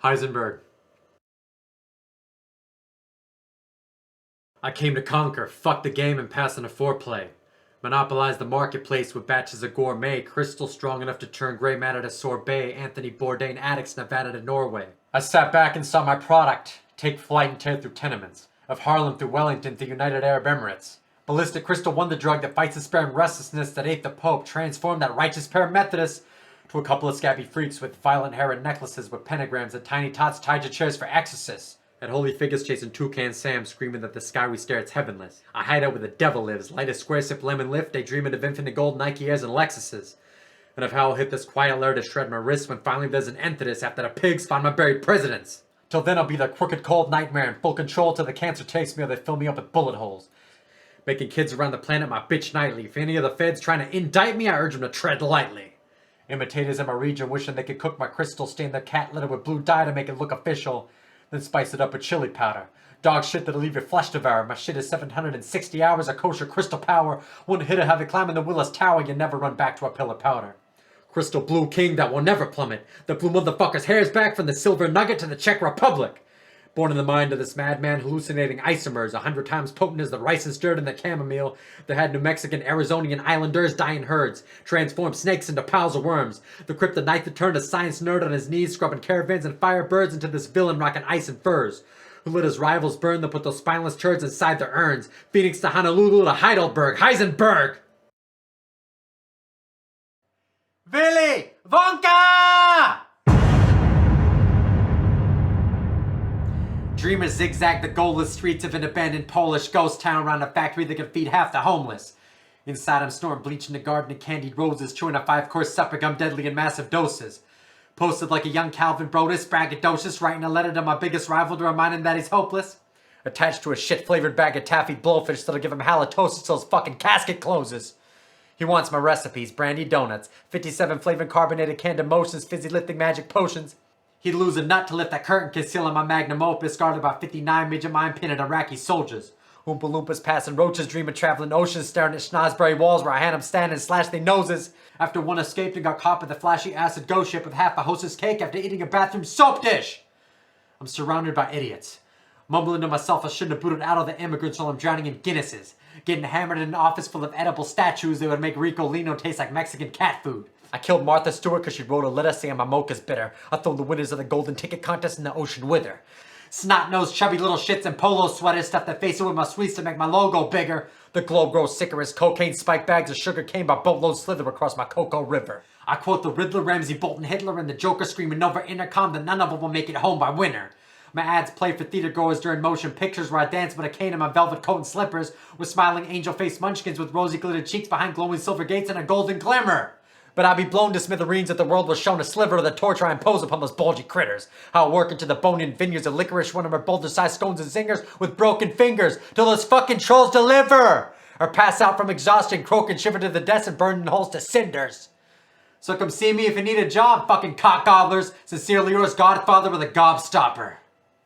HEISENBERG. I came to conquer, fuck the game and pass on a foreplay. Monopolize the marketplace with batches of gourmet, crystal strong enough to turn gray matter to sorbet, Anthony Bourdain addicts, Nevada to Norway. I sat back and saw my product take flight and tear through tenements, of Harlem through Wellington to United Arab Emirates. Ballistic crystal won the drug that fights the sparing restlessness that ate the Pope, transformed that righteous pair of Methodists to a couple of scabby freaks with violent hair and necklaces with pentagrams and tiny tots tied to chairs for exorcists. And holy figures chasing Toucan Sam, screaming that the sky we stare it's heavenless. I hide out where the devil lives, light a square sip lemon lift, daydreaming of infinite gold Nike Airs and Lexuses. And of how I'll hit this quiet lair to shred my wrists when finally there's an end to this after the pigs find my buried presidents. Till then I'll be the crooked cold nightmare in full control till the cancer takes me or they fill me up with bullet holes. Making kids around the planet my bitch nightly. If any of the feds trying to indict me, I urge them to tread lightly. Imitators in my region wishing they could cook my crystal, stain their cat litter with blue dye to make it look official. Then spice it up with chili powder. Dog shit that'll leave your flesh devoured. My shit is 760 hours of kosher crystal power. One hit have it climbing the Willis Tower, you never run back to a pill of powder. Crystal blue king that will never plummet. The blue motherfucker's hairs back from the silver nugget to the Czech Republic. Born in the mind of this madman hallucinating isomers, 100 times potent as the rice and stirred in the chamomile, that had New Mexican, Arizonian islanders dying herds, transformed snakes into piles of worms, the kryptonite that turned a science nerd on his knees, scrubbing caravans and firebirds into this villain rocking ice and furs, who let his rivals burn them, put those spineless turds inside their urns, Phoenix to Honolulu to Heidelberg, HEISENBERG! WILLY! WONKA! Dreamers zigzag the goalless streets of an abandoned Polish ghost town around a factory that can feed half the homeless. Inside I'm snoring bleach in the garden of candied roses, chewing a 5-course supper gum deadly in massive doses. Posted like a young Calvin Brodus, braggadocious, writing a letter to my biggest rival to remind him that he's hopeless. Attached to a shit-flavored bag of taffy blowfish that'll give him halitosis till his fucking casket closes. He wants my recipes, brandy donuts, 57 flavored carbonated canned emotions, fizzy lifting magic potions. He'd lose a nut to lift that curtain concealing my magnum opus, guarded by 59 midget mind-painted Iraqi soldiers. Oompa Loompas passing roaches, dreaming traveling oceans, staring at schnozberry walls where I had them stand and slash their noses. After one escaped and got caught with the flashy acid ghost ship with half a hostess cake after eating a bathroom soap dish. I'm surrounded by idiots. Mumbling to myself I shouldn't have booted out all the immigrants while I'm drowning in Guinnesses. Getting hammered in an office full of edible statues that would make Ricolino taste like Mexican cat food. I killed Martha Stewart because she wrote a letter saying my mocha's bitter. I throw the winners of the golden ticket contest in the ocean with her. Snot-nosed chubby little shits in polo sweaters stuff their face with my sweets to make my logo bigger. The globe grows sicker as cocaine spike bags of sugar cane by boatloads slither across my cocoa river. I quote the Riddler, Ramsey, Bolton, Hitler, and the Joker screaming over intercom that none of them will make it home by winter. My ads play for theater goers during motion pictures where I dance with a cane in my velvet coat and slippers with smiling angel-faced munchkins with rosy glittered cheeks behind glowing silver gates and a golden glimmer. But I'd be blown to smithereens if the world was shown a sliver of the torture I impose upon those bulgy critters. How I work into the bone-in vineyards of licorice, one of my boulder-sized scones and zingers with broken fingers till those fucking trolls deliver! Or pass out from exhaustion, croak and shiver to the deaths and burn in holes to cinders. So come see me if you need a job, fucking cock gobblers. Sincerely yours, Godfather with a gobstopper.